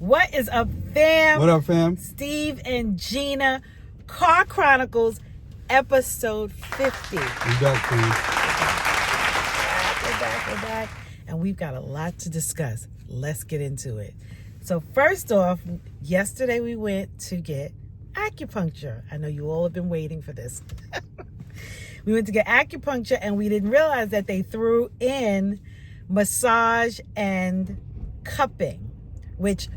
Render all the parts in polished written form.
What is up, fam? What up, fam? Steve and Gina, Car Chronicles, episode 50. We back, fam. We're back. And we've got a lot to discuss. Let's get into it. So first off, yesterday we went to get acupuncture. I know you all have been waiting for this. We went to get acupuncture and we didn't realize that they threw in massage and cupping, which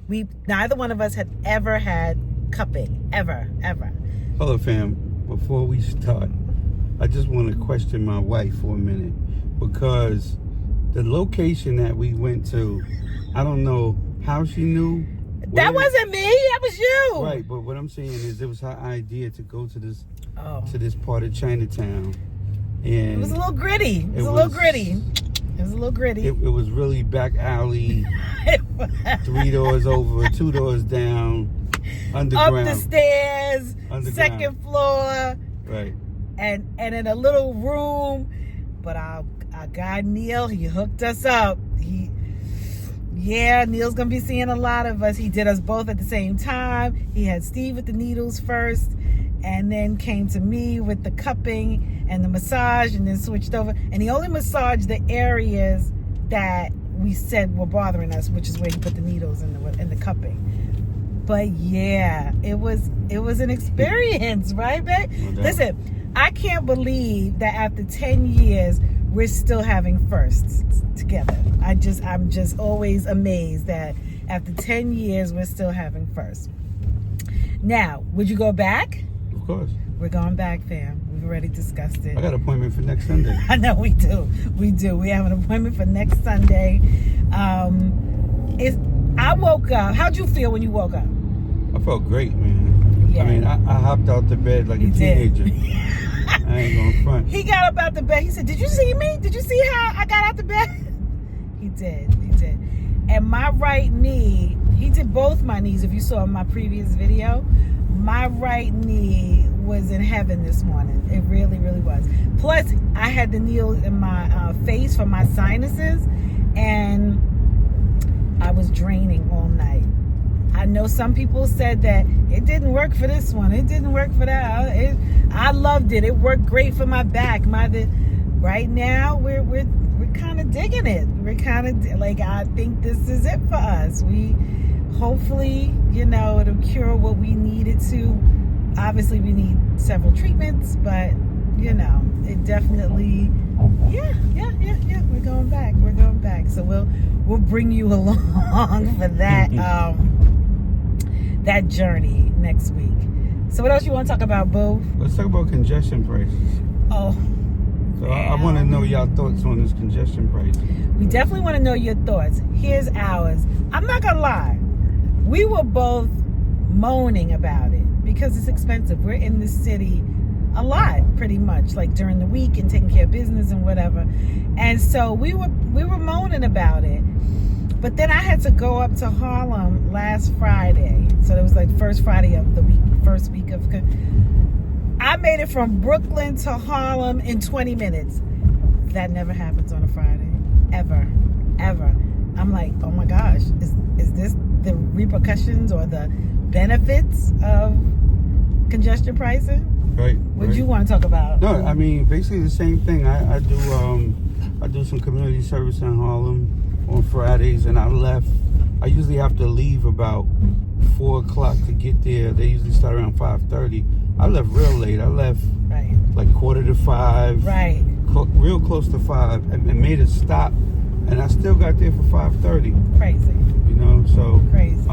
neither one of us had ever had cupping, ever. Hello, fam. Before we start, I just want to question my wife for a minute, because the location that we went to, I don't know how she knew. That wasn't me. That was you. Right, but what I'm saying is it was her idea to go to this part of Chinatown, and it was a little gritty. It was a little gritty. It was really back alley, 3 doors over, 2 doors down, underground. Up the stairs, underground. Second floor. Right. And in a little room. But our guy Neil, he hooked us up. Neil's gonna be seeing a lot of us. He did us both at the same time. He had Steve with the needles first, and then came to me with the cupping and the massage, and then switched over. And he only massaged the areas that we said were bothering us, which is where he put the needles in the cupping. But yeah, it was an experience, right, babe? No doubt. Listen, I can't believe that after 10 years we're still having firsts together. I'm just always amazed that after 10 years we're still having firsts. Now, would you go back? Of course. We're going back, fam. We've already discussed it. I got an appointment for next Sunday. I know we do. We have an appointment for next Sunday. I woke up. How'd you feel when you woke up? I felt great, man. Yeah. I mean, I hopped out the bed like a teenager. I ain't gonna front. He got up out the bed. He said, "Did you see me? Did you see how I got out the bed?" He did. And my right knee, he did both my knees. If you saw in my previous video, my right knee was in heaven this morning. It really, really was. Plus, I had the needle in my face for my sinuses, and I was draining all night. I know some people said that it didn't work for this one. It didn't work for that. I loved it. It worked great for my back. Right now, we're kind of digging it. We're kind of like, I think this is it for us. We hopefully, it'll cure what we needed to. Obviously, we need several treatments, but it definitely, yeah. We're going back. So we'll bring you along for that. That journey next week. So what else you want to talk about, boo? Let's talk about congestion prices. Oh. So I want to know y'all thoughts on this congestion price. We definitely want to know your thoughts. Here's ours. I'm not going to lie. We were both moaning about it because it's expensive. We're in the city a lot, pretty much, like during the week and taking care of business and whatever. And so we were moaning about it. But then I had to go up to Harlem last Friday. So it was like first Friday of the week, first week of... I made it from Brooklyn to Harlem in 20 minutes. That never happens on a Friday. Ever. I'm like, oh my gosh, is this the repercussions or the benefits of congestion pricing? Right. What do you want to talk about? No, I mean, basically the same thing. I do some community service in Harlem on Fridays, and I usually have to leave about 4 o'clock to get there. They usually start around 5:30. I left real late. I left like 4:45. Right. Real close to 5, and made a stop, and I still got there for 5:30. Crazy. So crazy.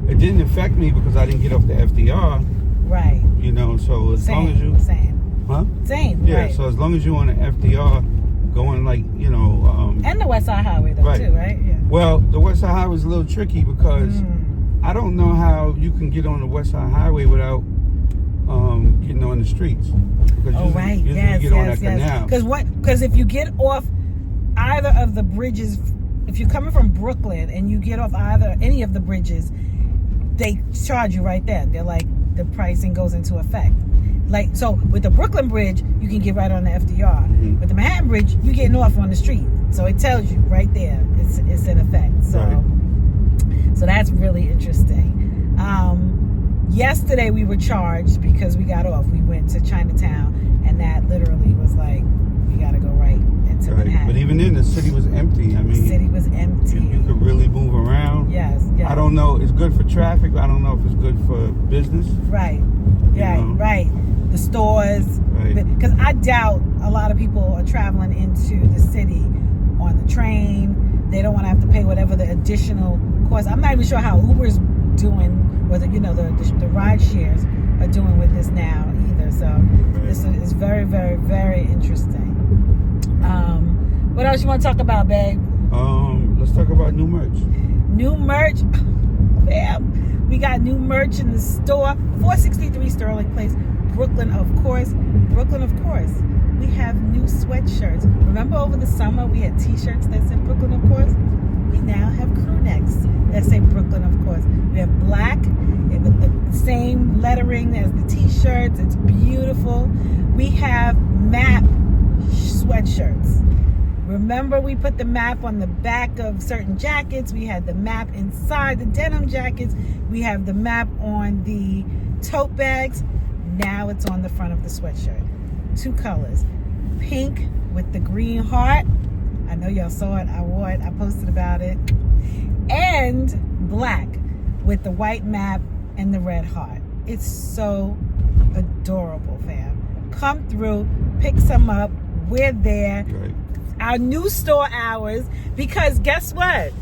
It didn't affect me because I didn't get off the FDR. Right. So as long as you Same. Yeah. Right. So as long as you're on the FDR, going like and the West Side Highway though too, right? Yeah. Well, the West Side Highway is a little tricky because I don't know how you can get on the West Side Highway without getting on the streets. Usually you get on that canal. Because if you get off either of the bridges, if you're coming from Brooklyn and you get off any of the bridges, they charge you right then. They're like, the pricing goes into effect. Like, so with the Brooklyn Bridge, you can get right on the FDR. Mm-hmm. With the Manhattan Bridge, you getting off on the street. So it tells you right there, it's in effect. So, right. So that's really interesting. Yesterday we were charged because we got off. We went to Chinatown, and that literally was like, we got to go right into Manhattan. But even then, the city was empty. I mean, the city was empty. You could really move around. Yes. I don't know. It's good for traffic. I don't know if it's good for business. Right. Right. The stores. Right. Because I doubt a lot of people are traveling into the city on the train. They don't want to have to pay whatever the additional cost. I'm not even sure how Uber's doing, or the ride shares are doing with this now either. So this is very, very, very interesting. What else you want to talk about, babe? Let's talk about new merch. New merch. Bam. We got new merch in the store. 463 Sterling Place, Brooklyn, of course. Brooklyn, of course. We have new sweatshirts. Remember over the summer we had t-shirts that said Brooklyn, of course? We now have crew necks that say Brooklyn, of course. We have black with the same lettering as the t-shirts. It's beautiful. We have map sweatshirts. Remember we put the map on the back of certain jackets. We had the map inside the denim jackets. We have the map on the tote bags. Now it's on the front of the sweatshirt. 2 colors. Pink with the green heart. I know y'all saw it. I wore it. I posted about it. And black with the white map and the red heart. It's so adorable, fam. Come through, pick some up. We're there. Right. Our new store hours, because guess what?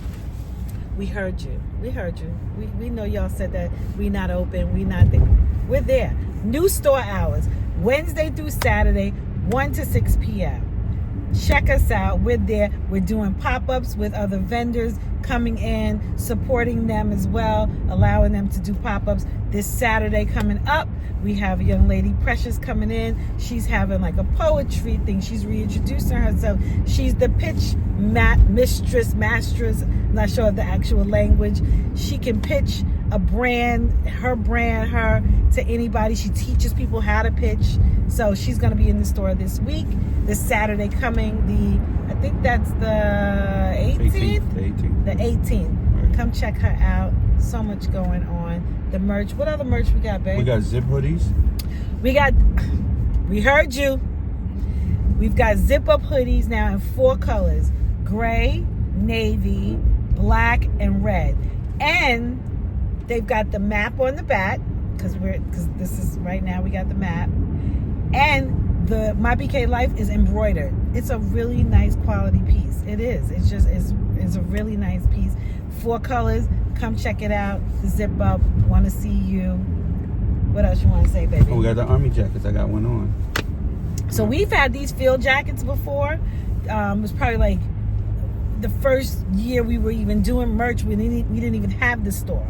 We heard you. We know y'all said that we not open, we not there. We're there. New store hours, Wednesday through Saturday, 1 to 6 p.m. Check us out. We're there. We're doing pop-ups with other vendors coming in, supporting them as well, allowing them to do pop-ups. This Saturday coming up, we have a young lady, Precious, coming in. She's having like a poetry thing. She's reintroducing herself. She's the pitch mistress. I'm not sure of the actual language. She can pitch a brand, her to anybody. She teaches people how to pitch. So she's going to be in the store this week, this Saturday coming, I think that's the 18th? The 18th. Right. Come check her out. So much going on. The merch. What other merch we got, babe? We got zip hoodies. We heard you. We've got zip up hoodies now in 4 colors. Gray, navy, black, and red. And they've got the map on the back, because this is right now we got the map. And the myBKlife is embroidered. It's a really nice quality piece. It is. It's a really nice piece. 4 colors. Come check it out. The zip up. Want to see you. What else you want to say, baby? Oh, we got the army jackets. I got one on. So we've had these field jackets before. It was probably like the first year we were even doing merch. We didn't even have the store.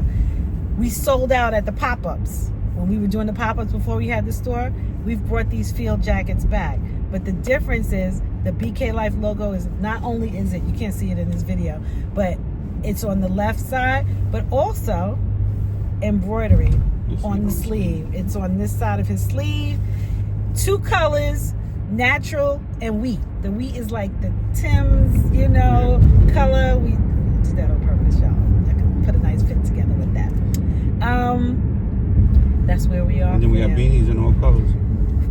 We sold out at the pop-ups. When we were doing the pop-ups before we had the store, we've brought these field jackets back. But the difference is the BKlife logo is not only is it, you can't see it in this video, but it's on the left side, but also embroidery on the sleeve. It's on this side of his sleeve. 2 colors, natural and wheat. The wheat is like the Tim's, color. We did that on purpose, y'all. I can put a nice fit together with that. That's where we are. And then we got beanies in all colors.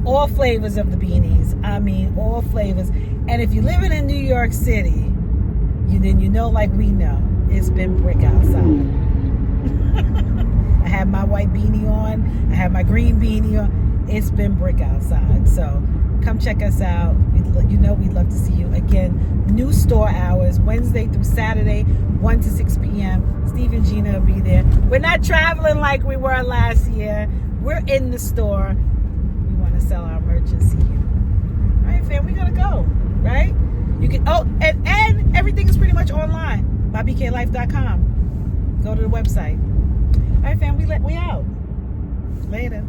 All flavors of the beanies. I mean, all flavors. And if you're living in New York City, then you know, like we know, it's been brick outside. I have my white beanie on. I have my green beanie on. It's been brick outside. So come check us out. We'd love to see you. Again, new store hours, Wednesday through Saturday, 1 to 6 p.m. Steve and Gina will be there. We're not traveling like we were last year. We're in the store. We want to sell our merch and see you. All right, fam, we got to go, right? You can, and everything is pretty much online. myBKlife.com. Go to the website. All right, fam, we out. Later.